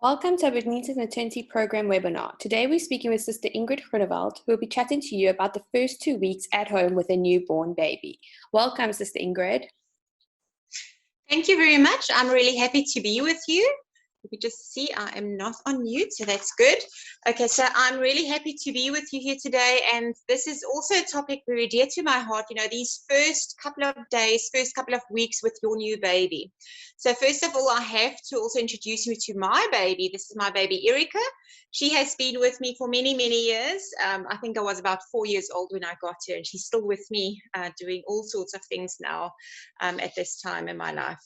Welcome to our Benita's Maternity Program webinar. Today we're speaking with Sister Ingrid Groenewald, who will be chatting to you about the first 2 weeks at home with a newborn baby. Welcome, Sister Ingrid. Thank you very much. I'm really happy to be with you. You can just see I am not on mute, so that's good. Okay, so I'm really happy to be with you here today, and this is also a topic very dear to my heart, you know, these first couple of days, first couple of weeks with your new baby. So first of all, I have to also introduce you to my baby. This is my baby, Erica. She has been with me for many, many years. I think I was about 4 years old when I got her, and she's still with me doing all sorts of things now at this time in my life.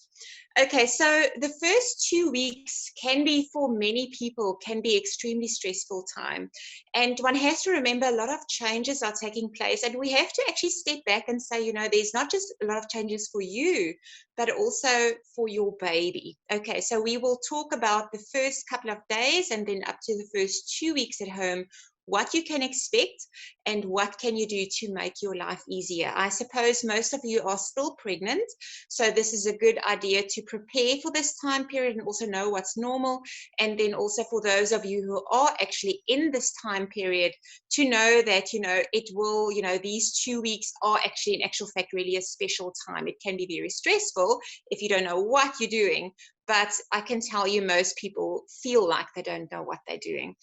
Okay, so the first 2 weeks can be, for many people, can be extremely stressful time. And one has to remember a lot of changes are taking place. And we have to actually step back and say, you know, there's not just a lot of changes for you, but also for your baby. Okay, so we will talk about the first couple of days and then up to the first 2 weeks at home, what you can expect and what can you do to make your life easier. I suppose most of you are still pregnant, so this is a good idea to prepare for this time period and also know what's normal. And then also for those of you who are actually in this time period, to know that, you know, it will, you know, these 2 weeks are actually in actual fact really a special time. It can be very stressful if you don't know what you're doing, but I can tell you most people feel like they don't know what they're doing.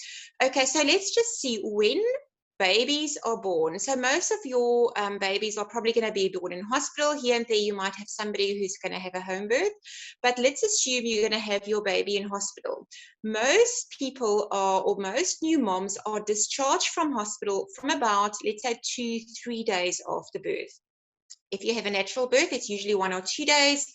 Okay, so let's just see when babies are born. So most of your babies are probably going to be born in hospital. Here and there you might have somebody who's going to have a home birth, but let's assume you're going to have your baby in hospital. Most people are, or most new moms are discharged from hospital from about, let's say, 2-3 days after birth. If you have a natural birth, it's usually 1 or 2 days.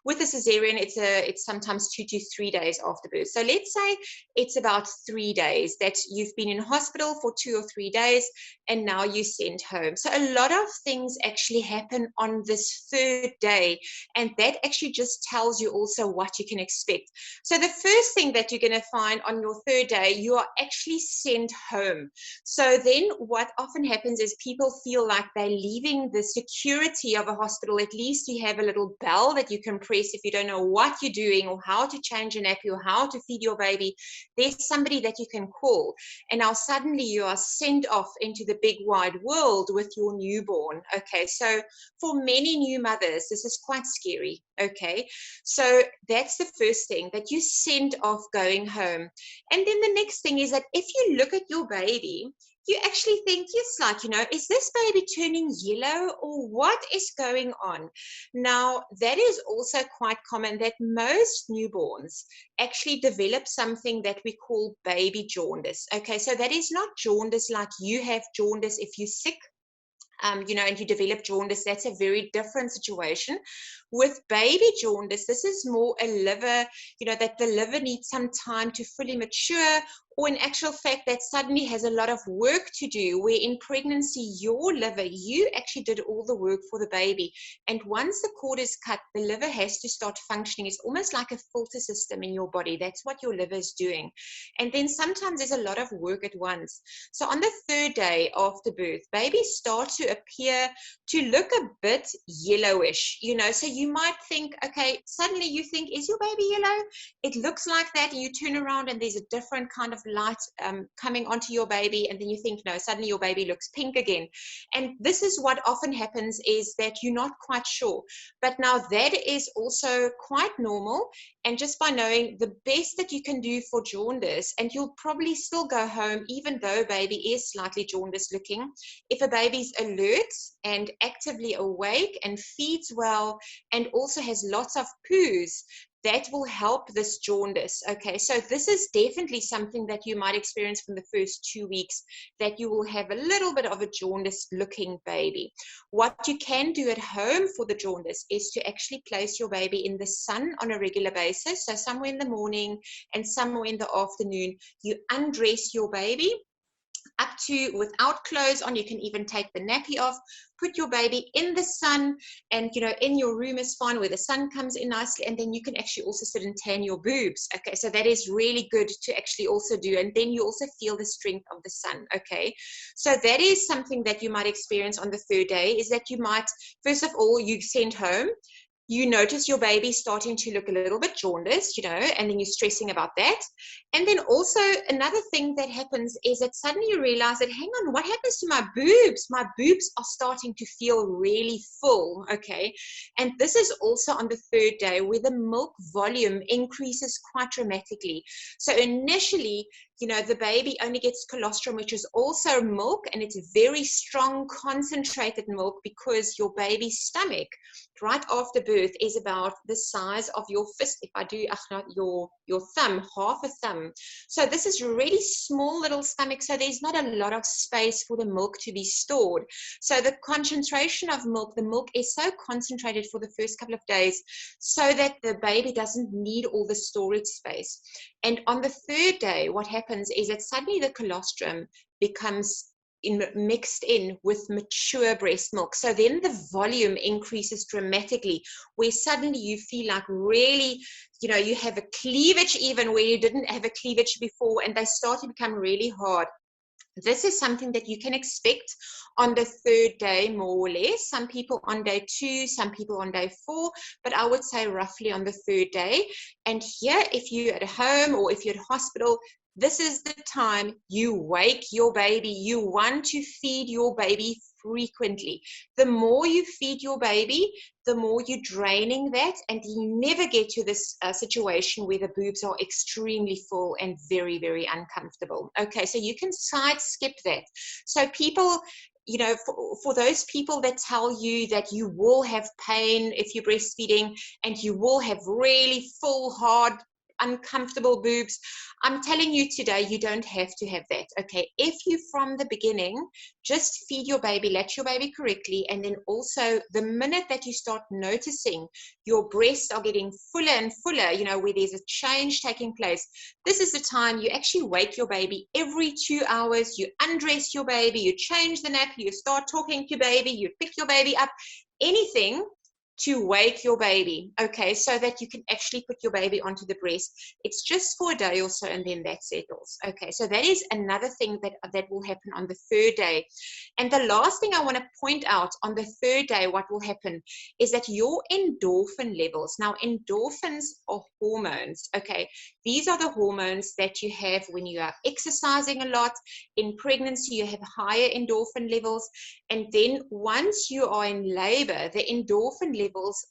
With a cesarean, it's sometimes 2 to 3 days after birth. So let's say it's about 3 days that you've been in hospital for 2 or 3 days, and now you're sent home. So a lot of things actually happen on this third day, and that actually just tells you also what you can expect. So the first thing that you're going to find on your third day, you are actually sent home. So then what often happens is people feel like they're leaving the security of a hospital. At least you have a little bell that you can press if you don't know what you're doing or how to change a nappy or how to feed your baby. There's somebody that you can call, and now suddenly you are sent off into the big wide world with your newborn. Okay, so for many new mothers, this is quite scary. Okay, so that's the first thing, that you send off going home. And then the next thing is that if you look at your baby, you actually think, yes, like, you know, is this baby turning yellow or what is going on? Now, that is also quite common, that most newborns actually develop something that we call baby jaundice. Okay, so that is not jaundice like you have jaundice if you're sick. You know, and you develop jaundice, that's a very different situation. With baby jaundice, this is more a liver, you know, that the liver needs some time to fully mature, or in actual fact that suddenly has a lot of work to do, where in pregnancy, your liver, you actually did all the work for the baby. And once the cord is cut, the liver has to start functioning. It's almost like a filter system in your body. That's what your liver is doing. And then sometimes there's a lot of work at once. So on the third day after birth, babies start to appear to look a bit yellowish, you know. So you might think, okay, suddenly you think, is your baby yellow? It looks like that, and you turn around and there's a different kind of light coming onto your baby, and then you think, no, suddenly your baby looks pink again. And this is what often happens, is that you're not quite sure. But now that is also quite normal, and just by knowing the best that you can do for jaundice, and you'll probably still go home even though baby is slightly jaundice looking. If a baby's alert and actively awake and feeds well and also has lots of poos, that will help this jaundice. Okay, so this is definitely something that you might experience from the first 2 weeks, that you will have a little bit of a jaundice looking baby. What you can do at home for the jaundice is to actually place your baby in the sun on a regular basis. So somewhere in the morning and somewhere in the afternoon, you undress your baby up to without clothes on. You can even take the nappy off, put your baby in the sun, and, you know, in your room is fine where the sun comes in nicely, and then you can actually also sit and tan your boobs. Okay, so that is really good to actually also do, and then you also feel the strength of the sun. Okay, so that is something that you might experience on the third day, is that you might, first of all, you send home. you notice your baby starting to look a little bit jaundiced, and then you're stressing about that. And then also another thing that happens is that suddenly you realize that, hang on, what happens to my boobs? My boobs are starting to feel really full, okay? And this is also on the 3rd day where the milk volume increases quite dramatically. So initially, the baby only gets colostrum, which is also milk, and it's very strong, concentrated milk, because your baby's stomach right after birth is about the size of your fist. If I do, not your thumb, half a thumb. So this is really small little stomach, so there's not a lot of space for the milk to be stored. So the concentration of milk, the milk is so concentrated for the first couple of days so that the baby doesn't need all the storage space. And on the 3rd day, what happens is that suddenly the colostrum becomes mixed in with mature breast milk. So then the volume increases dramatically, where suddenly you feel like really, you have a cleavage even where you didn't have a cleavage before, and they start to become really hard. This is something that you can expect on the 3rd day, more or less. Some people on day 2, some people on day 4, but I would say roughly on the 3rd day. And here, if you're at home or if you're at hospital, this is the time you wake your baby. You want to feed your baby frequently. The more you feed your baby, the more you're draining that, and you never get to this situation where the boobs are extremely full and very, very uncomfortable. Okay, so you can side skip that. So people, for those people that tell you that you will have pain if you're breastfeeding and you will have really full, hard, uncomfortable boobs, I'm telling you today, you don't have to have that. Okay, if you from the beginning just feed your baby, latch your baby correctly, and then also the minute that you start noticing your breasts are getting fuller and fuller, where there's a change taking place, this is the time you actually wake your baby every 2 hours. You undress your baby, you change the nappy, you start talking to baby, you pick your baby up, anything to wake your baby, okay, so that you can actually put your baby onto the breast. It's just for a day or so, and then that settles. Okay, so that is another thing that will happen on the 3rd day. And the last thing I want to point out on the 3rd day, what will happen is that your endorphin levels, now endorphins are hormones, okay, these are the hormones that you have when you are exercising a lot. In pregnancy, you have higher endorphin levels, and then once you are in labor, the endorphin levels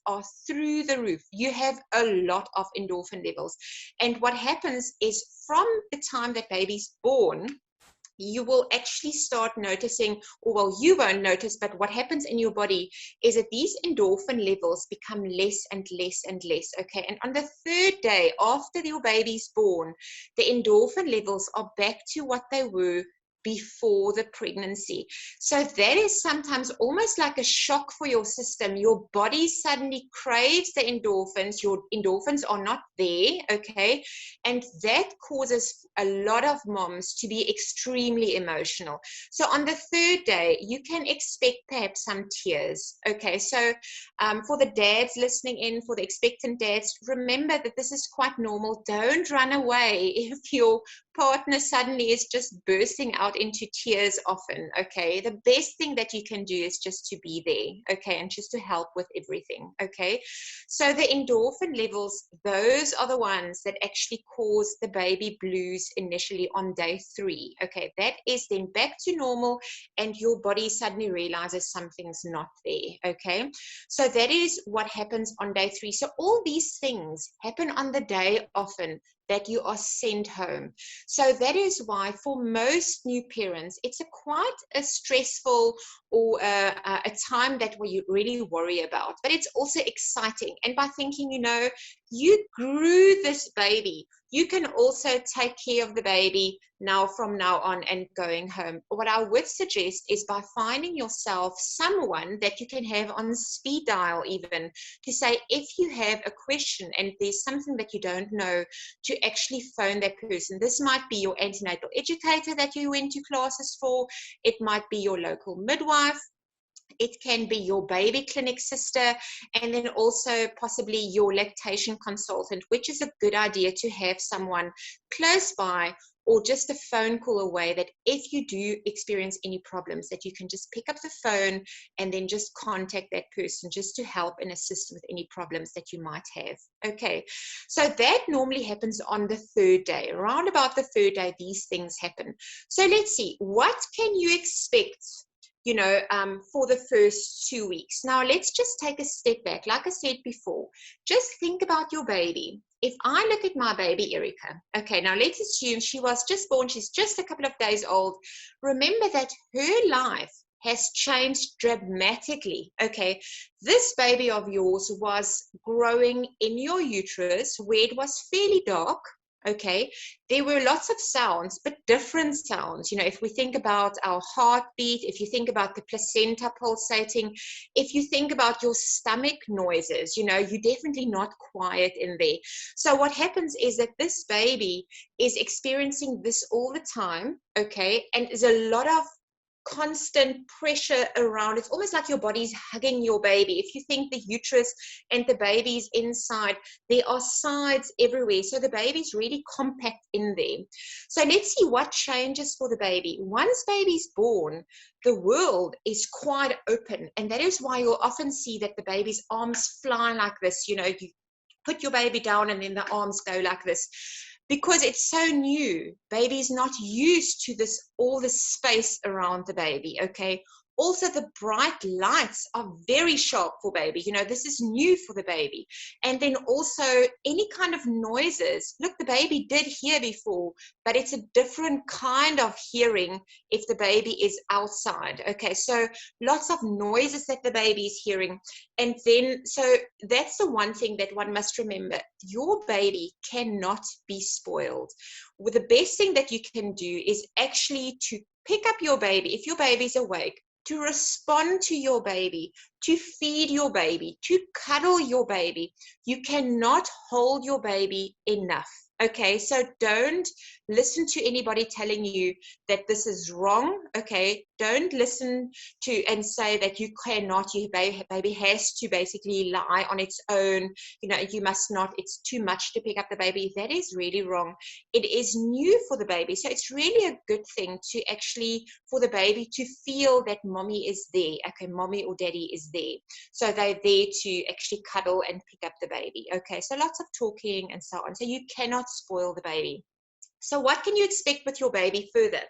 are through the roof. You have a lot of endorphin levels. And what happens is from the time that baby's born, you will actually start noticing, or well, you won't notice, but what happens in your body is that these endorphin levels become less and less and less, okay? And on the 3rd day after your baby's born, the endorphin levels are back to what they were before the pregnancy. So that is sometimes almost like a shock for your system. Your body suddenly craves the endorphins. Your endorphins are not there, okay? And that causes a lot of moms to be extremely emotional. So on the 3rd day, you can expect perhaps some tears, okay? So for the dads listening in, for the expectant dads, remember that this is quite normal. Don't run away if your partner suddenly is just bursting out into tears often, okay? The best thing that you can do is just to be there, okay, and just to help with everything, okay? So the endorphin levels, those are the ones that actually cause the baby blues initially on day 3, okay? That is then back to normal, and your body suddenly realizes something's not there, okay? So that is what happens on day 3. So all these things happen on the day often that you are sent home. So that is why for most new parents, it's quite a stressful or a time that you really worry about, but it's also exciting. And by thinking, you grew this baby, you can also take care of the baby now from now on and going home. What I would suggest is by finding yourself someone that you can have on speed dial even, to say if you have a question and there's something that you don't know, to actually phone that person. This might be your antenatal educator that you went to classes for. It might be your local midwife. It can be your baby clinic sister, and then also possibly your lactation consultant, which is a good idea to have someone close by or just a phone call away, that if you do experience any problems, that you can just pick up the phone and then just contact that person just to help and assist with any problems that you might have. Okay, so that normally happens on the 3rd day. Around about the 3rd day, these things happen. So let's see, what can you expect, you know, for the first 2 weeks? Now, let's just take a step back. Like I said before, just think about your baby. If I look at my baby, Erica, okay, now let's assume she was just born, she's just a couple of days old. Remember that her life has changed dramatically, okay? This baby of yours was growing in your uterus where it was fairly dark, okay? There were lots of sounds, but different sounds. You know, if we think about our heartbeat, if you think about the placenta pulsating, if you think about your stomach noises, you know, you're definitely not quiet in there. So what happens is that this baby is experiencing this all the time, okay? And there's a lot of constant pressure around. It's almost like your body's hugging your baby. If you think the uterus and the baby's inside, there are sides everywhere, so the baby's really compact in there. So let's see what changes for the baby. Once baby's born, the world is quite open, and that is why you'll often see that the baby's arms fly like this. You know, you put your baby down and then the arms go like this, because it's so new. Baby's not used to this, all the space around the baby, okay? Also, the bright lights are very sharp for baby. You know, this is new for the baby. And then also any kind of noises. Look, the baby did hear before, but it's a different kind of hearing if the baby is outside. Okay, so lots of noises that the baby is hearing. And then, so that's the one thing that one must remember. Your baby cannot be spoiled. Well, the best thing that you can do is actually to pick up your baby. If your baby's awake, to respond to your baby, to feed your baby, to cuddle your baby. You cannot hold your baby enough. Okay, so don't listen to anybody telling you that this is wrong. Okay, don't listen to and say that you cannot, your baby has to basically lie on its own. You know, you must not, it's too much to pick up the baby. That is really wrong. It is new for the baby. So it's really a good thing to actually, for the baby to feel that mommy is there. Okay, mommy or daddy is there. So they're there to actually cuddle and pick up the baby. Okay, so lots of talking and so on. So you cannot spoil the baby. So what can you expect with your baby further?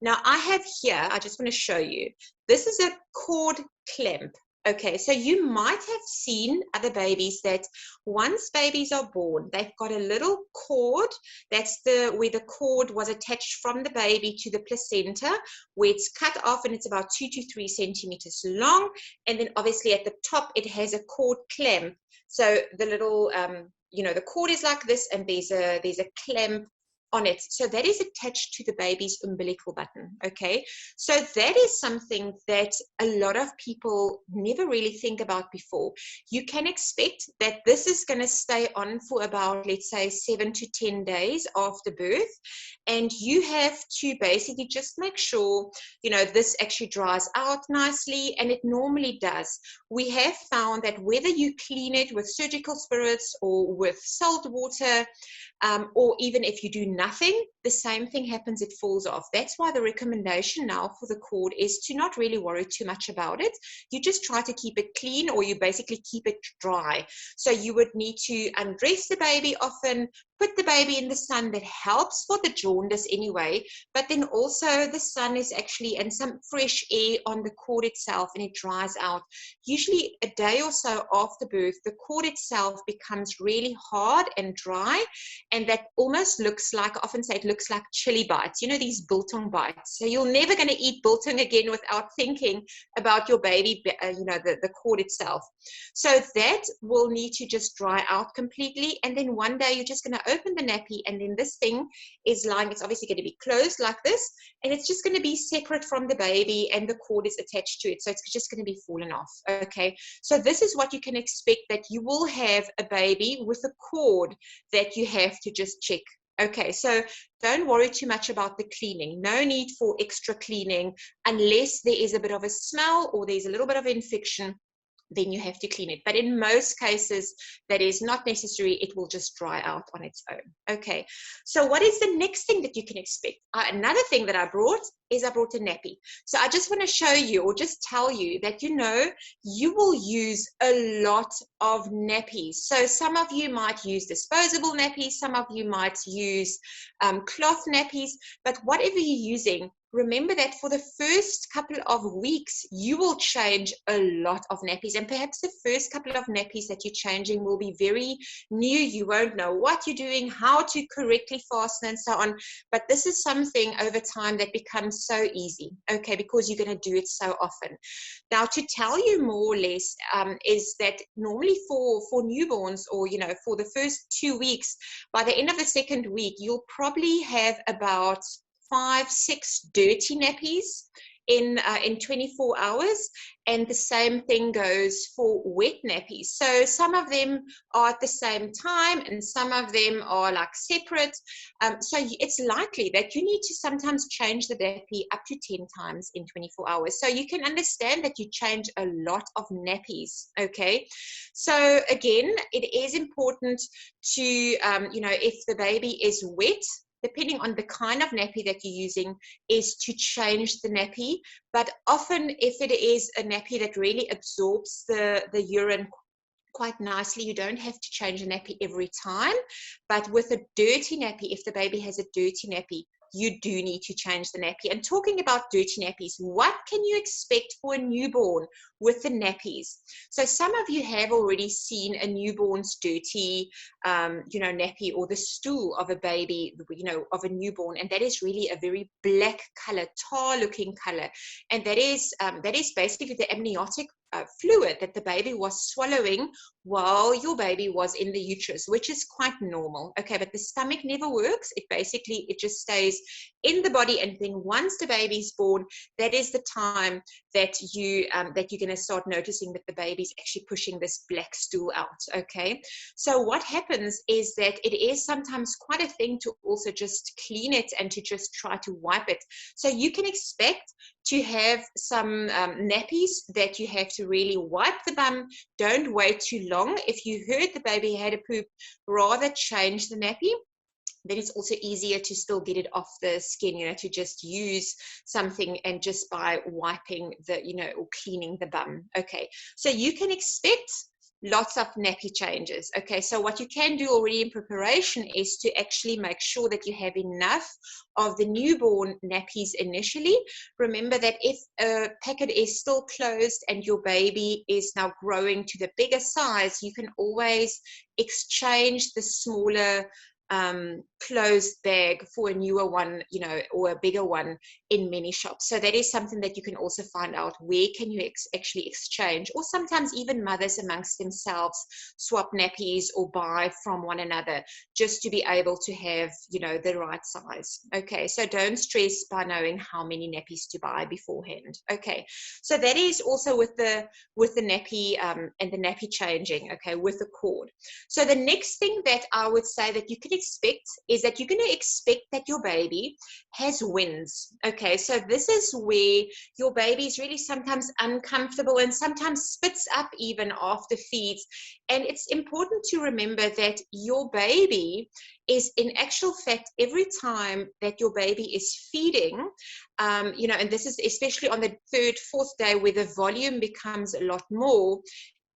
Now I have here, I just want to show you, this is a cord clamp. Okay, so you might have seen other babies that once babies are born, they've got a little cord. That's where the cord was attached from the baby to the placenta, where it's cut off and it's about 2 to 3 centimeters long. And then obviously at the top, it has a cord clamp. So the little, you know, the cord is like this, and there's a clamp on it. So that is attached to the baby's umbilical button. Okay, so that is something that a lot of people never really think about before. You can expect that this is going to stay on for about, let's say, 7 to 10 days after birth, and you have to basically just make sure, you know, this actually dries out nicely, and it normally does. We have found that whether you clean it with surgical spirits or with salt water, or even if you do nothing, the same thing happens, it falls off. That's why the recommendation now for the cord is to not really worry too much about it. You just try to keep it clean, or you basically keep it dry. So you would need to undress the baby often, put the baby in the sun. That helps for the jaundice anyway, but then also the sun is actually, and some fresh air on the cord itself, and it dries out. Usually a day or so after birth, the cord itself becomes really hard and dry, and that almost looks like, I often say it looks like chili bites, you know, these biltong bites. So you're never going to eat biltong again without thinking about your baby, you know, the cord itself. So that will need to just dry out completely, and then one day you're just going to open the nappy, and then this thing is lying, it's obviously going to be closed like this, and it's just going to be separate from the baby, and the cord is attached to it, so it's just going to be fallen off. Okay, so this is what you can expect, that you will have a baby with a cord that you have to just check. Okay, so don't worry too much about the cleaning. No need for extra cleaning unless there is a bit of a smell or there's a little bit of infection. then you have to clean it. But in most cases, that is not necessary. It will just dry out on its own. Okay, so what is the next thing that you can expect? Another thing that I brought a nappy. So I just want to show you, or just tell you that, you know, you will use a lot of nappies. So some of you might use disposable nappies, some of you might use cloth nappies, but whatever you're using, remember that for the first couple of weeks, you will change a lot of nappies. And perhaps the first couple of nappies that you're changing will be very new. You won't know what you're doing, how to correctly fasten, and so on. But this is something over time that becomes so easy, okay, because you're going to do it so often. Now, to tell you more or less, is that normally for newborns, or, you know, for the first 2 weeks, by the end of the second week, you'll probably have about 5-6 dirty nappies in 24 hours, and the same thing goes for wet nappies. So some of them are at the same time, and some of them are like separate. So it's likely that you need to sometimes change the nappy up to 10 times in 24 hours. So you can understand that you change a lot of nappies, okay? So again, it is important to, you know, if the baby is wet, depending on the kind of nappy that you're using, is to change the nappy. But often, if it is a nappy that really absorbs the urine quite nicely, you don't have to change a nappy every time. But with a dirty nappy, if the baby has a dirty nappy, you do need to change the nappy. And talking about dirty nappies, what can you expect for a newborn with the nappies? So some of you have already seen a newborn's dirty, you know, nappy, or the stool of a baby, you know, of a newborn, and that is really a very black color, tar-looking color, and that is basically the amniotic fluid that the baby was swallowing while your baby was in the uterus, which is quite normal, okay? But the stomach never works. It just stays in the body, and then once the baby is born, that is the time that you're going to start noticing that the baby's actually pushing this black stool out, okay? So what happens is that it is sometimes quite a thing to also just clean it and to just try to wipe it. So you can expect to have some nappies that you have to really wipe the bum. Don't wait too long. If you heard the baby had a poop, rather change the nappy. Then it's also easier to still get it off the skin, you know, to just use something and just by wiping the, you know, or cleaning the bum. Okay, so you can expect lots of nappy changes. Okay, so what you can do already in preparation is to actually make sure that you have enough of the newborn nappies initially. Remember that if a packet is still closed and your baby is now growing to the bigger size, you can always exchange the smaller closed bag for a newer one, you know, or a bigger one in many shops. So that is something that you can also find out, where can you actually exchange, or sometimes even mothers amongst themselves swap nappies or buy from one another, just to be able to have, you know, the right size. Okay, so don't stress by knowing how many nappies to buy beforehand. Okay, so that is also with the nappy and the nappy changing, okay, with the cord. So the next thing that I would say that you can expect is that you're going to expect that your baby has wins. Okay, so this is where your baby is really sometimes uncomfortable and sometimes spits up even after feeds. And it's important to remember that your baby is, in actual fact, every time that your baby is feeding, you know, and this is especially on the 3rd, 4th day where the volume becomes a lot more,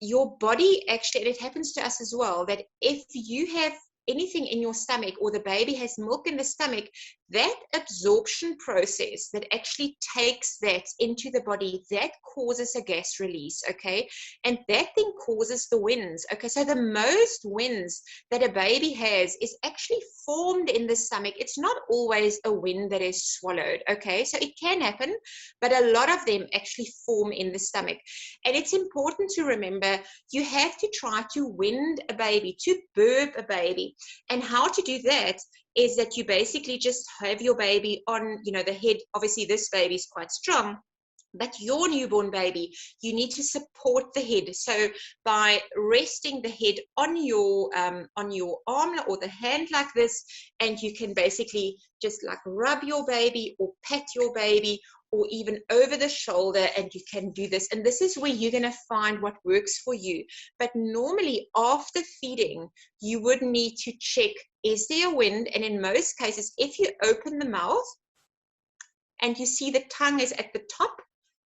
your body actually, and it happens to us as well, that if you have anything in your stomach, or the baby has milk in the stomach, that absorption process that actually takes that into the body, that causes a gas release, okay? And that then causes the wins, okay? So the most wins that a baby has is actually formed in the stomach. It's not always a win that is swallowed, okay? So it can happen, but a lot of them actually form in the stomach. And it's important to remember, you have to try to wind a baby, to burp a baby. And how to do that is that you basically just have your baby on, you know, the head. Obviously this baby is quite strong, But your newborn baby, you need to support the head. So by resting the head on your arm or the hand like this, and you can basically just like rub your baby or pat your baby, or even over the shoulder, and you can do this. And this is where you're going to find what works for you. But normally after feeding, you would need to check, is there a wind? And in most cases, if you open the mouth and you see the tongue is at the top,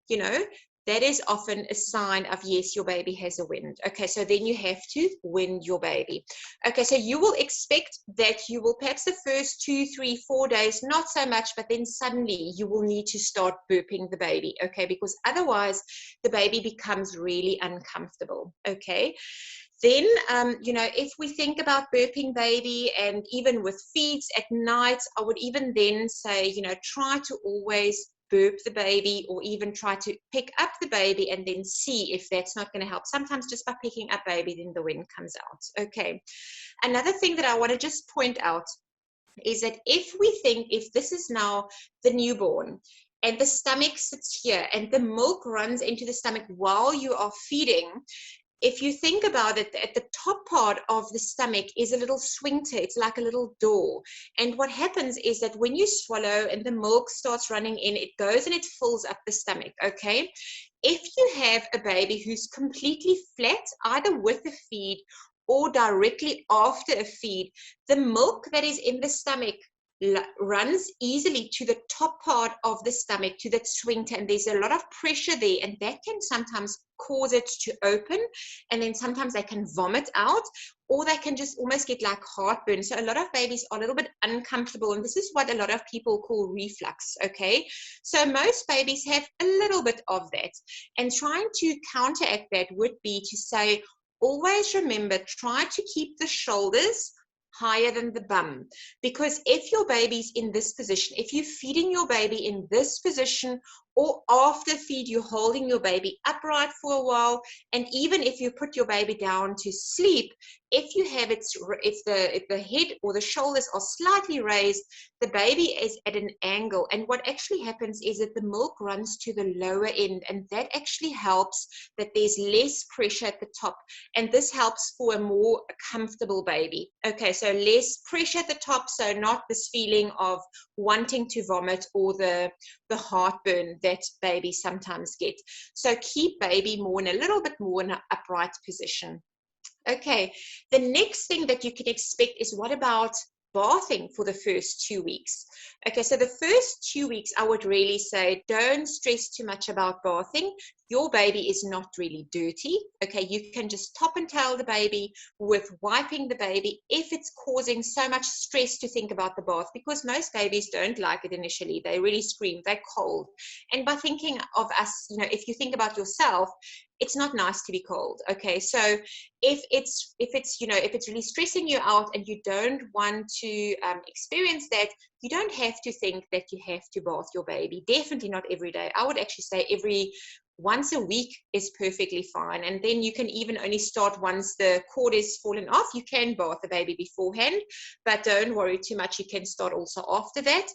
you know, that is often a sign of, yes, your baby has a wind. Okay, so then you have to wind your baby. Okay, so you will expect that you will perhaps the first 2, 3, 4 days, not so much, but then suddenly you will need to start burping the baby, okay, because otherwise the baby becomes really uncomfortable, okay. Then, you know, if we think about burping baby, and even with feeds at night, I would even then say, you know, try to always burp the baby, or even try to pick up the baby and then see if that's not going to help. Sometimes just by picking up baby, then the wind comes out. Okay. Another thing that I want to just point out is that if we think, if this is now the newborn, and the stomach sits here and the milk runs into the stomach while you are feeding, if you think about it, at the top part of the stomach is a little sphincter. It's like a little door. And what happens is that when you swallow and the milk starts running in, it goes and it fills up the stomach, okay? If you have a baby who's completely flat, either with a feed or directly after a feed, the milk that is in the stomach runs easily to the top part of the stomach, to that sphincter, and there's a lot of pressure there, and that can sometimes cause it to open, and then sometimes they can vomit out, or they can just almost get like heartburn. So a lot of babies are a little bit uncomfortable, and this is what a lot of people call reflux, okay? So most babies have a little bit of that, and trying to counteract that would be to say, always remember, try to keep the shoulders higher than the bum, because if your baby's in this position, if you're feeding your baby in this position, or after feed you're holding your baby upright for a while, and even if you put your baby down to sleep, if you have it, if the head or the shoulders are slightly raised, the baby is at an angle, and what actually happens is that the milk runs to the lower end, and that actually helps that there's less pressure at the top, and this helps for a more comfortable baby. Okay, so less pressure at the top, so not this feeling of wanting to vomit or the heartburn that babies sometimes get. So keep baby more in a little bit more in an upright position. Okay, the next thing that you can expect is, what about bathing for the first 2 weeks? Okay, so the first 2 weeks, I would really say, don't stress too much about bathing. Your baby is not really dirty. Okay, you can just top and tail the baby with wiping the baby if it's causing so much stress to think about the bath, because most babies don't like it initially. They really scream, they're cold. And by thinking of us, you know, if you think about yourself, it's not nice to be cold. Okay, so if it's you know, if it's really stressing you out and you don't want to experience that, you don't have to think that you have to bath your baby. Definitely not every day. I would actually say once a week is perfectly fine, and then you can even only start once the cord is fallen off. You can bath the baby beforehand, but don't worry too much. You can start also after that,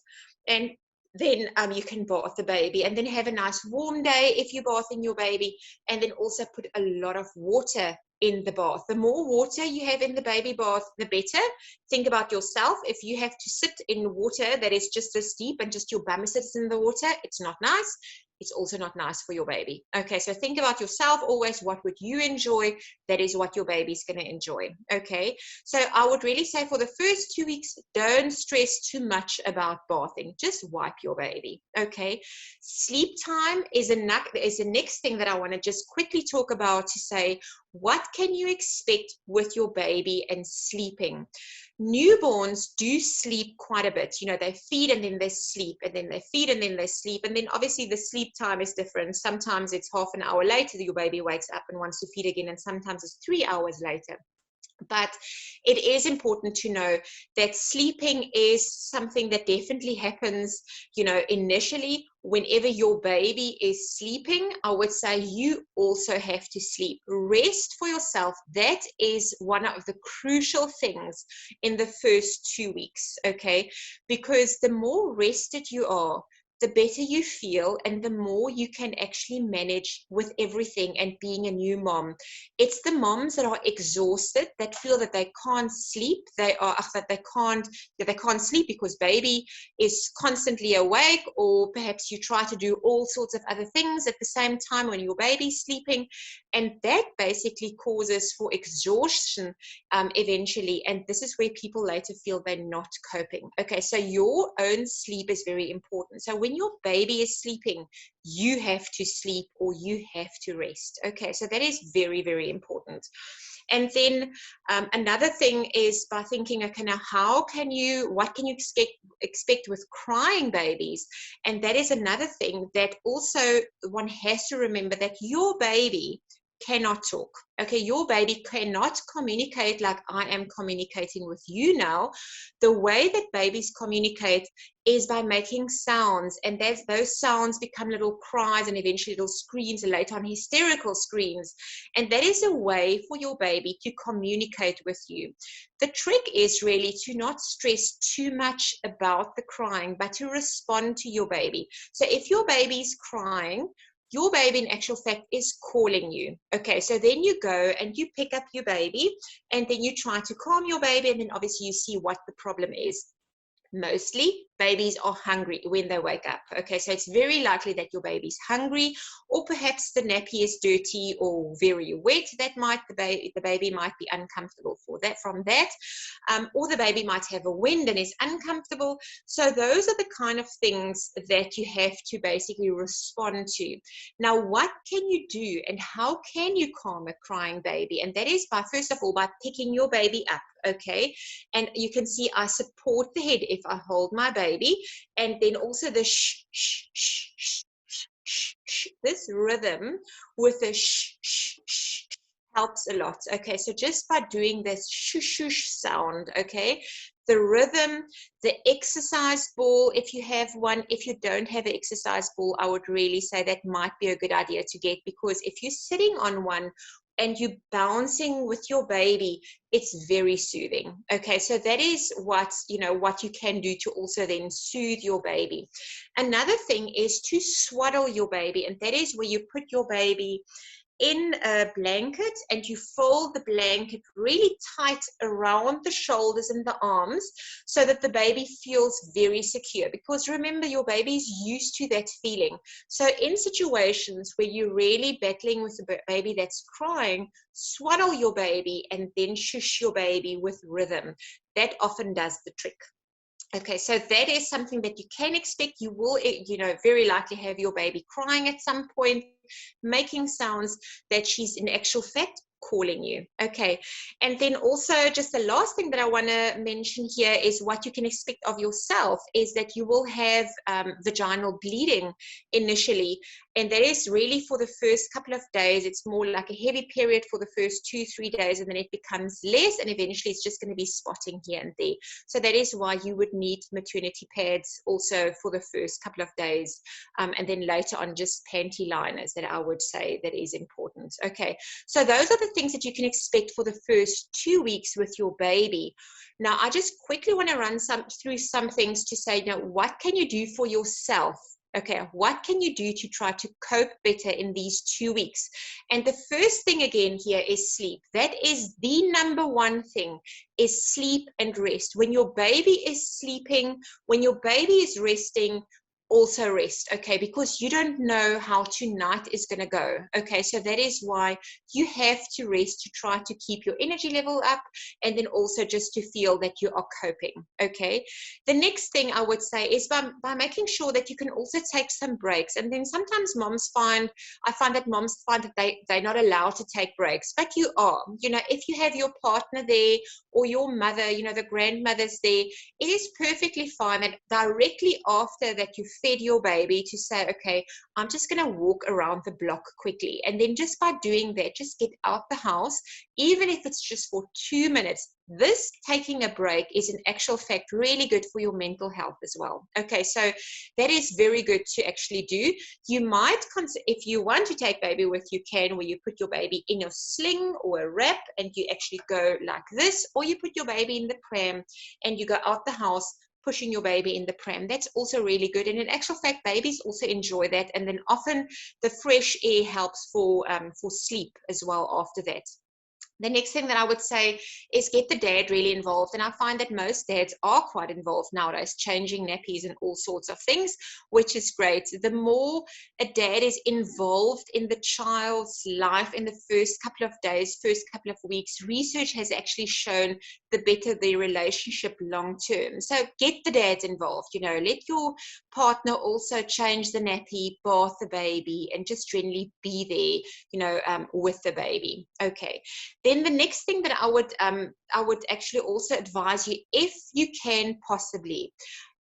and then you can bath the baby, and then have a nice warm day if you're bathing your baby, and then also put a lot of water in the bath. The more water you have in the baby bath, the better. Think about yourself. If you have to sit in water that is just this deep and just your bum sits in the water, it's not nice. It's also not nice for your baby. Okay, so think about yourself always. What would you enjoy? That is what your baby's going to enjoy. Okay, so I would really say for the first 2 weeks, don't stress too much about bathing. Just wipe your baby. Okay, sleep time is the next thing that I want to just quickly talk about, to say, what can you expect with your baby and sleeping? Newborns do sleep quite a bit. You know, they feed and then they sleep, and then they feed and then they sleep. And then obviously the sleep time is different. Sometimes it's half an hour later that your baby wakes up and wants to feed again, and sometimes it's 3 hours later. But it is important to know that sleeping is something that definitely happens, you know, initially. Whenever your baby is sleeping, I would say you also have to sleep. Rest for yourself. That is one of the crucial things in the first 2 weeks, okay? Because the more rested you are, the better you feel and the more you can actually manage with everything and being a new mom. It's the moms that are exhausted, that feel that they can't sleep, they can't sleep because baby is constantly awake, or perhaps you try to do all sorts of other things at the same time when your baby's sleeping, and that basically causes for exhaustion eventually, and this is where people later feel they're not coping. Okay, so your own sleep is very important. So when your baby is sleeping, you have to sleep or you have to rest. Okay, so that is very, very important. And then another thing is by thinking, okay, now what can you expect with crying babies? And that is another thing that also one has to remember, that your baby cannot talk. Okay, your baby cannot communicate like I am communicating with you now. The way that babies communicate is by making sounds, and those sounds become little cries and eventually little screams, and later on hysterical screams. And that is a way for your baby to communicate with you. The trick is really to not stress too much about the crying, but to respond to your baby. So if your baby is crying, your baby in actual fact is calling you. Okay, so then you go and you pick up your baby and then you try to calm your baby, and then obviously you see what the problem is. Mostly babies are hungry when they wake up. Okay, so it's very likely that your baby's hungry, or perhaps the nappy is dirty or very wet. That might the baby might be uncomfortable from that, or the baby might have a wind and is uncomfortable. So those are the kind of things that you have to basically respond to. Now, what can you do and how can you calm a crying baby? And that is by, first of all, by picking your baby up. Okay, and you can see I support the head if I hold my baby, and then also the shh, shh, shh, shh, shh, shh, shh. This rhythm with the shh, shh, shh helps a lot. Okay, so just by doing this shush, shush sound, okay, the rhythm, the exercise ball, if you have one. If you don't have an exercise ball, I would really say that might be a good idea to get, because if you're sitting on one and you bouncing with your baby, it's very soothing. Okay, so that is what you can do to also then soothe your baby. Another thing is to swaddle your baby, and that is where you put your baby in a blanket and you fold the blanket really tight around the shoulders and the arms, so that the baby feels very secure, because remember, your baby is used to that feeling. So in situations where you're really battling with a baby that's crying, swaddle your baby and then shush your baby with rhythm. That often does the trick. Okay, so that is something that you can expect. You will, very likely have your baby crying at some point, making sounds that she's in actual fact calling you. Okay, and then also just the last thing that I want to mention here is what you can expect of yourself is that you will have vaginal bleeding initially, and that is really for the first couple of days. It's more like a heavy period for the first 2-3 days, and then it becomes less, and eventually it's just going to be spotting here and there. So that is why you would need maternity pads also for the first couple of days, and then later on just panty liners, that I would say that is important. Okay, so those are the things that you can expect for the first 2 weeks with your baby. Now, I just quickly want to run through some things to say, what can you do for yourself? Okay, what can you do to try to cope better in these 2 weeks? And the first thing again here is sleep. That is the number one thing, is sleep and rest. When your baby is sleeping, when your baby is resting, also rest, okay, because you don't know how tonight is going to go. Okay, so that is why you have to rest, to try to keep your energy level up, and then also just to feel that you are coping. Okay, the next thing I would say is by making sure that you can also take some breaks. And then sometimes I find that moms find that they're not allowed to take breaks, but you are. If you have your partner there, or your mother, the grandmother's there, it is perfectly fine that directly after that you fed your baby to say, okay, I'm just going to walk around the block quickly. And then just by doing that, just get out the house, even if it's just for 2 minutes. This taking a break is in actual fact really good for your mental health as well. Okay, so that is very good to actually do. You might consider, if you want to take baby with you, can, where you put your baby in your sling or a wrap and you actually go like this, or you put your baby in the pram and you go out the house pushing your baby in the pram. That's also really good. And in actual fact, babies also enjoy that. And then often the fresh air helps for sleep as well after that. The next thing that I would say is get the dad really involved. And I find that most dads are quite involved nowadays, changing nappies and all sorts of things, which is great. The more a dad is involved in the child's life in the first couple of days, first couple of weeks, research has actually shown the better the relationship long term. So get the dads involved, let your partner also change the nappy, bath the baby, and just generally be there, with the baby. Okay. Then the next thing that I would actually also advise you, if you can possibly,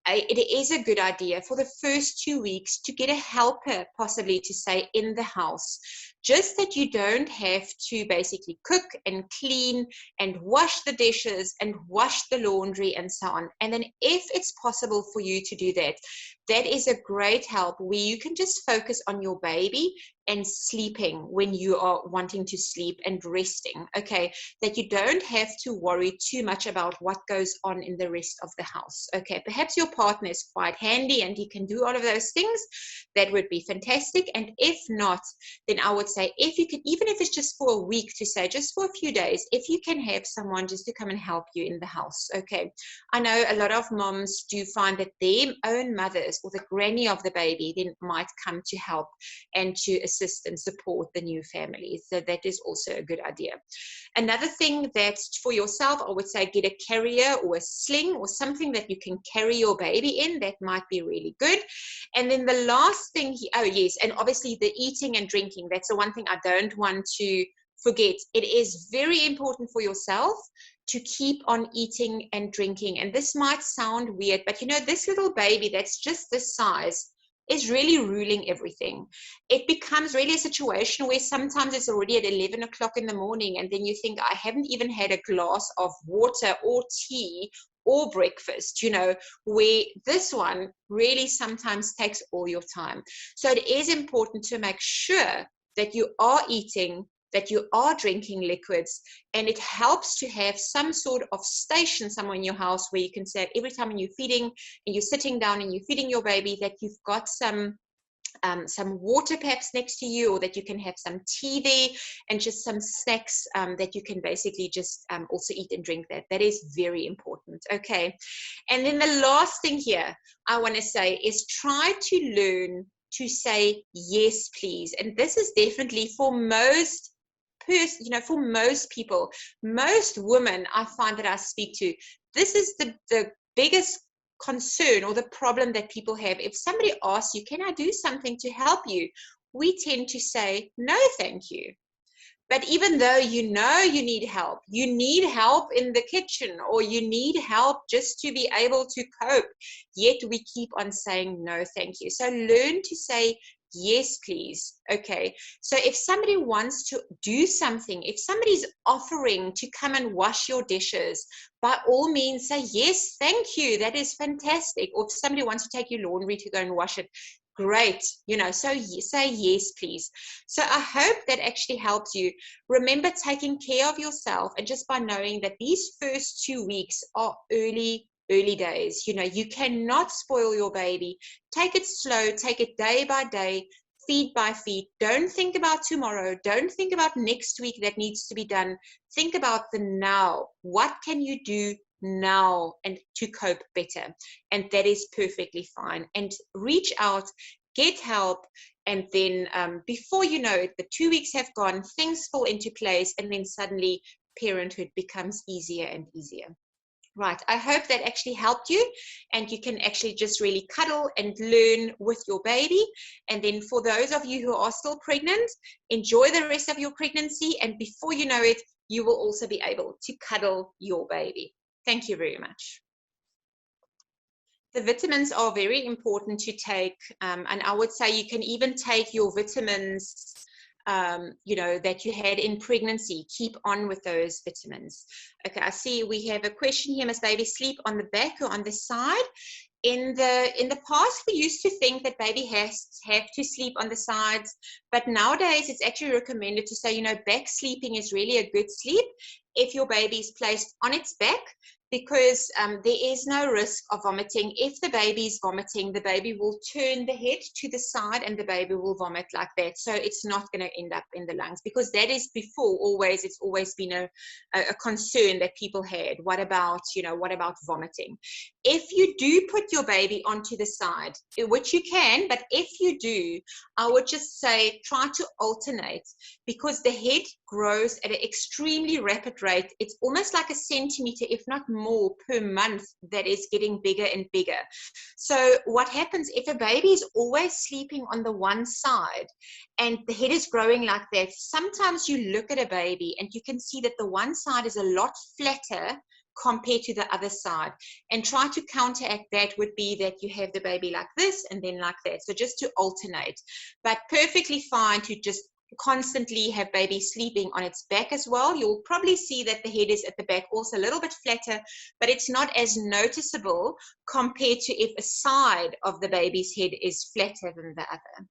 it is a good idea for the first 2 weeks to get a helper possibly to stay in the house, just that you don't have to basically cook and clean and wash the dishes and wash the laundry and so on. And then if it's possible for you to do that, that is a great help where you can just focus on your baby and sleeping when you are wanting to sleep and resting, okay, that you don't have to worry too much about what goes on in the rest of the house. Okay, perhaps your partner is quite handy and he can do all of those things. That would be fantastic. And if not, then I would say, if you can, even if it's just for a week, to say just for a few days, if you can have someone just to come and help you in the house. Okay, I know a lot of moms do find that their own mothers or the granny of the baby then might come to help and to assist and support the new family. So that is also a good idea. Another thing that for yourself, I would say, get a carrier or a sling or something that you can carry your baby in. That might be really good. And then the last thing, oh yes, and obviously the eating and drinking. That's the one thing I don't want to forget. It is very important for yourself to keep on eating and drinking. And this might sound weird, but this little baby that's just this size is really ruling everything. It becomes really a situation where sometimes it's already at 11 o'clock in the morning, and then you think, I haven't even had a glass of water or tea or breakfast, where this one really sometimes takes all your time. So it is important to make sure that you are eating, that you are drinking liquids, and it helps to have some sort of station somewhere in your house where you can say every time when you're feeding and you're sitting down and you're feeding your baby, that you've got some water perhaps next to you, or that you can have some tea there and just some snacks that you can basically just also eat and drink. That is very important. Okay, and then the last thing here I want to say is try to learn to say yes please. And this is definitely for most people, most women I find that I speak to, this is the biggest concern or the problem that people have. If somebody asks you, can I do something to help you? We tend to say, no, thank you. But even though you need help in the kitchen, or you need help just to be able to cope, yet we keep on saying, no, thank you. So learn to say, yes, please. Okay. So if somebody wants to do something, if somebody's offering to come and wash your dishes, by all means say, yes, thank you. That is fantastic. Or if somebody wants to take your laundry to go and wash it, great. So say yes, please. So I hope that actually helps you. Remember taking care of yourself, and just by knowing that these first 2 weeks are early days. You cannot spoil your baby. Take it slow, take it day by day, feed by feed. Don't think about tomorrow. Don't think about next week that needs to be done. Think about the now. What can you do now and to cope better? And that is perfectly fine. And reach out, get help, and then before you know it, the 2 weeks have gone, things fall into place, and then suddenly parenthood becomes easier and easier. Right, I hope that actually helped you, and you can actually just really cuddle and learn with your baby. And then for those of you who are still pregnant, enjoy the rest of your pregnancy, and before you know it, you will also be able to cuddle your baby. Thank you very much. The vitamins are very important to take, and I would say you can even take your vitamins that you had in pregnancy. Keep on with those vitamins. Okay, I see we have a question here. Must baby sleep on the back or on the side? In the past, we used to think that baby have to sleep on the sides, but nowadays it's actually recommended to say, back sleeping is really a good sleep. If your baby is placed on its back, because there is no risk of vomiting. If the baby is vomiting, the baby will turn the head to the side and the baby will vomit like that. So it's not going to end up in the lungs, because that is before always, it's always been a concern that people had. What about, what about vomiting? If you do put your baby onto the side, which you can, but if you do, I would just say try to alternate, because the head grows at an extremely rapid rate. It's almost like a centimeter, if not more, per month, that is getting bigger and bigger. So what happens if a baby is always sleeping on the one side and the head is growing like that? Sometimes you look at a baby and you can see that the one side is a lot flatter compared to the other side, and try to counteract that would be that you have the baby like this and then like that. So just to alternate, but perfectly fine to just constantly have baby sleeping on its back as well. You'll probably see that the head is at the back also a little bit flatter, but it's not as noticeable compared to if a side of the baby's head is flatter than the other.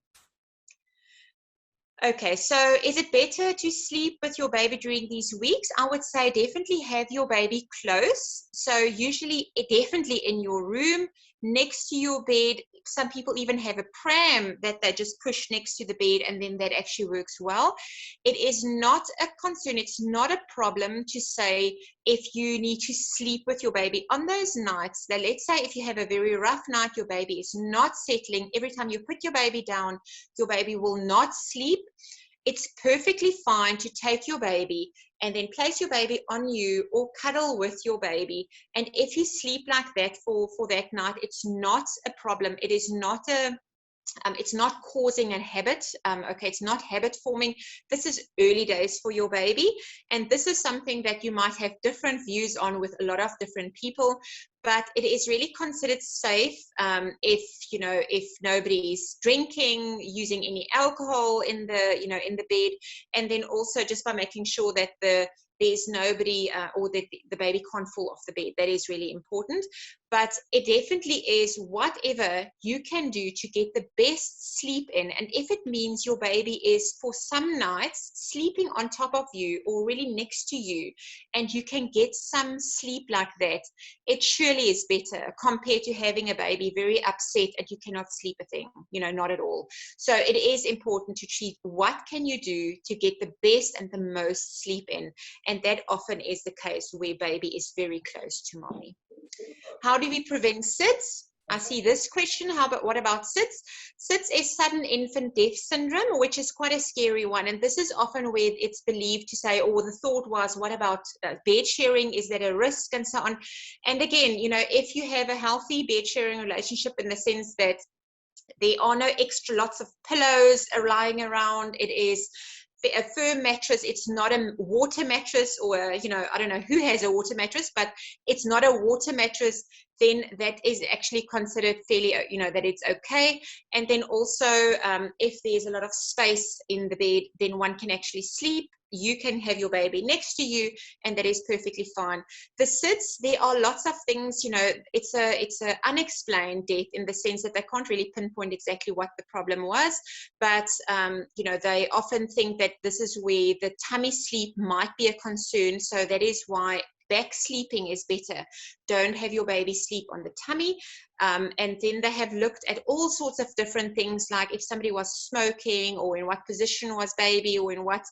Okay, so is it better to sleep with your baby during these weeks? I would say definitely have your baby close. So usually definitely in your room, next to your bed. Some people even have a pram that they just push next to the bed, and then that actually works well. It is not a concern. It's not a problem to say if you need to sleep with your baby on those nights. That, let's say if you have a very rough night, your baby is not settling. Every time you put your baby down, your baby will not sleep. It's perfectly fine to take your baby and then place your baby on you or cuddle with your baby. And if you sleep like that for that night, it's not a problem. It is not it's not causing a habit. Okay, it's not habit forming. This is early days for your baby. And this is something that you might have different views on with a lot of different people. But it is really considered safe if nobody is drinking, using any alcohol in the bed, and then also just by making sure that there's nobody or that the baby can't fall off the bed. That is really important. But it definitely is whatever you can do to get the best sleep in. And if it means your baby is for some nights sleeping on top of you or really next to you, and you can get some sleep like that, it surely is better compared to having a baby very upset and you cannot sleep a thing, not at all. So it is important to treat what can you do to get the best and the most sleep in. And that often is the case where baby is very close to mommy. How do we prevent SIDS? I see this question. What about SIDS? SIDS is sudden infant death syndrome, which is quite a scary one. And this is often where it's believed to say, or the thought was, what about bed sharing? Is that a risk? And so on. And again, if you have a healthy bed sharing relationship in the sense that there are no extra lots of pillows lying around, it is a firm mattress. It's not a water mattress, or I don't know who has a water mattress, but it's not a water mattress, then that is actually considered fairly, that it's okay. And then also if there's a lot of space in the bed, then one can actually sleep. You can have your baby next to you, and that is perfectly fine. The SIDS, there are lots of things, it's a unexplained death in the sense that they can't really pinpoint exactly what the problem was, but they often think that this is where the tummy sleep might be a concern. So that is why back sleeping is better. Don't have your baby sleep on the tummy. And then they have looked at all sorts of different things, like if somebody was smoking, or in what position was baby, or in what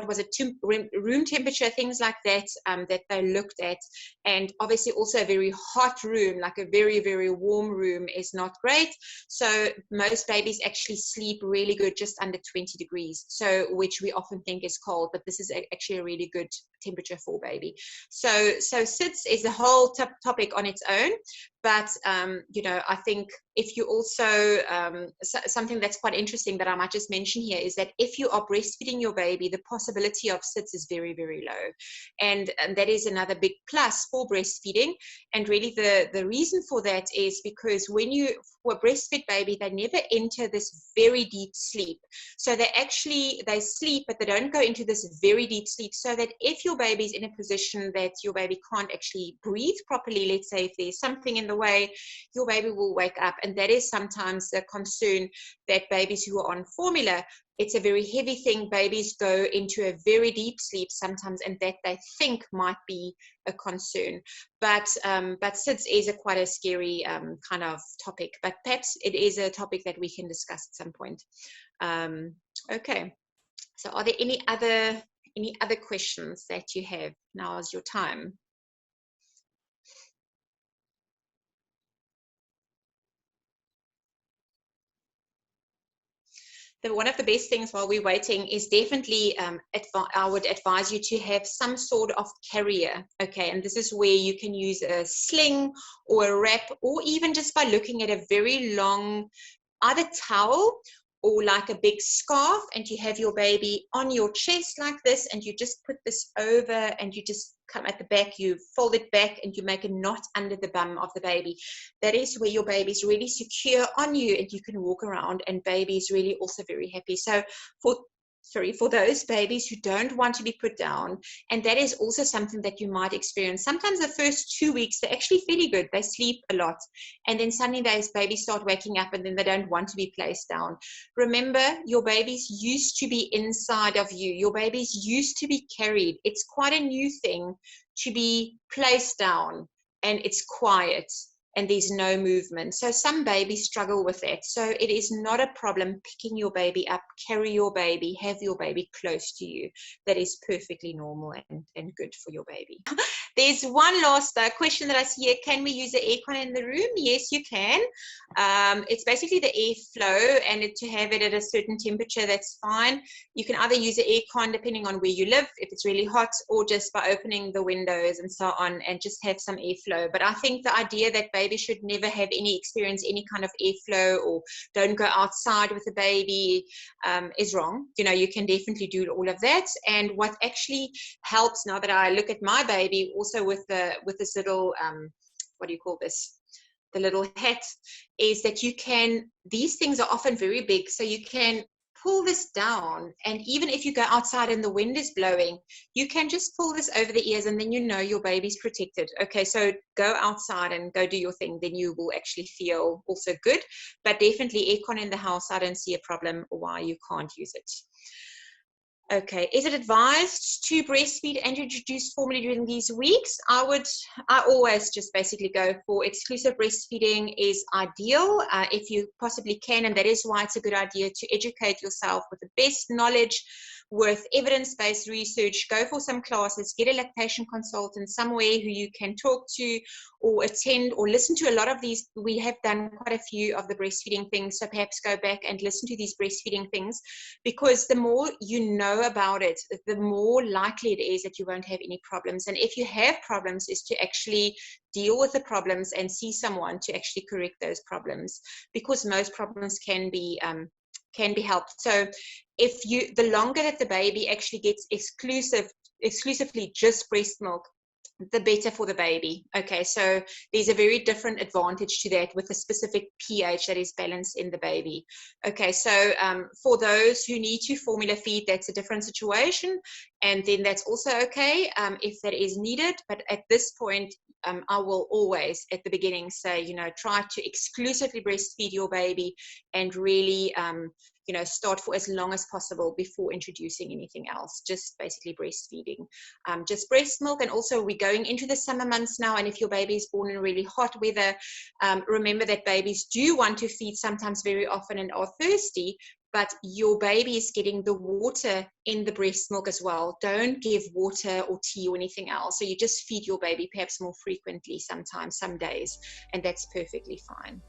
was it, room temperature, things like that, that they looked at. And obviously also a very hot room, like a very, very warm room, is not great. So most babies actually sleep really good just under 20 degrees, so which we often think is cold, but this is actually a really good temperature for baby. So SIDS is a whole topic on its own. But, I think if you also, something that's quite interesting that I might just mention here is that if you are breastfeeding your baby, the possibility of SIDS is very, very low. And that is another big plus for breastfeeding. And really the reason for that is because for a breastfed baby, they never enter this very deep sleep. So they sleep, but they don't go into this very deep sleep, so that if your baby's in a position that your baby can't actually breathe properly, let's say if there's something in the way, your baby will wake up. And that is sometimes a concern, that babies who are on formula it's a very heavy thing. Babies go into a very deep sleep sometimes, and that they think might be a concern. But SIDS is quite a scary kind of topic, but perhaps it is a topic that we can discuss at some point. Okay, so are there any other questions that you have? Now is your time. One of the best things while we're waiting is definitely, I would advise you to have some sort of carrier, okay? And this is where you can use a sling or a wrap, or even just by looking at a very long, either towel or like a big scarf, and you have your baby on your chest like this, and you just put this over, and you just come at the back, you fold it back, and you make a knot under the bum of the baby. That is where your baby is really secure on you, and you can walk around, and baby is really also very happy. So for those babies who don't want to be put down, and that is also something that you might experience. Sometimes the first 2 weeks, they're actually fairly good. They sleep a lot. And then suddenly those babies start waking up, and then they don't want to be placed down. Remember, your babies used to be inside of you. Your babies used to be carried. It's quite a new thing to be placed down, and it's quiet, and there's no movement. So some babies struggle with that. So it is not a problem picking your baby up, carry your baby, have your baby close to you. That is perfectly normal and good for your baby. There's one last question that I see here. Can we use the aircon in the room? Yes, you can. It's basically the airflow, and to have it at a certain temperature, that's fine. You can either use the aircon depending on where you live, if it's really hot, or just by opening the windows and so on, and just have some airflow. But I think the idea that baby should never have any kind of airflow, or don't go outside with the baby, is wrong. You know, you can definitely do all of that. And what actually helps, now that I look at my baby, also with this little what do you call this, the little hat, is that you can, these things are often very big, so you can pull this down, and even if you go outside and the wind is blowing, you can just pull this over the ears, and then you know your baby's protected. Okay, so go outside and go do your thing, then you will actually feel also good. But definitely aircon in the house, I don't see a problem why you can't use it. Okay, is it advised to breastfeed and introduce formula during these weeks? I always just basically go for exclusive breastfeeding is ideal if you possibly can, and that is why it's a good idea to educate yourself with the best knowledge, with evidence-based research. Go for some classes, get a lactation consultant somewhere who you can talk to or attend or listen to. A lot of these, we have done quite a few of the breastfeeding things, so perhaps go back and listen to these breastfeeding things, because the more you know about it, the more likely it is that you won't have any problems. And if you have problems, is to actually deal with the problems and see someone to actually correct those problems, because most problems can be helped. So the longer that the baby actually gets exclusively just breast milk, the better for the baby. Okay, so there's a very different advantage to that, with a specific pH that is balanced in the baby. Okay, so for those who need to formula feed, that's a different situation, and then that's also okay if that is needed. But at this point, I will always at the beginning say, you know, try to exclusively breastfeed your baby, and really you know, start for as long as possible before introducing anything else. Just basically breastfeeding, just breast milk. And also, we're going into the summer months now, and if your baby is born in really hot weather, remember that babies do want to feed sometimes very often and are thirsty, but your baby is getting the water in the breast milk as well. Don't give water or tea or anything else. So you just feed your baby perhaps more frequently sometimes, some days, and that's perfectly fine.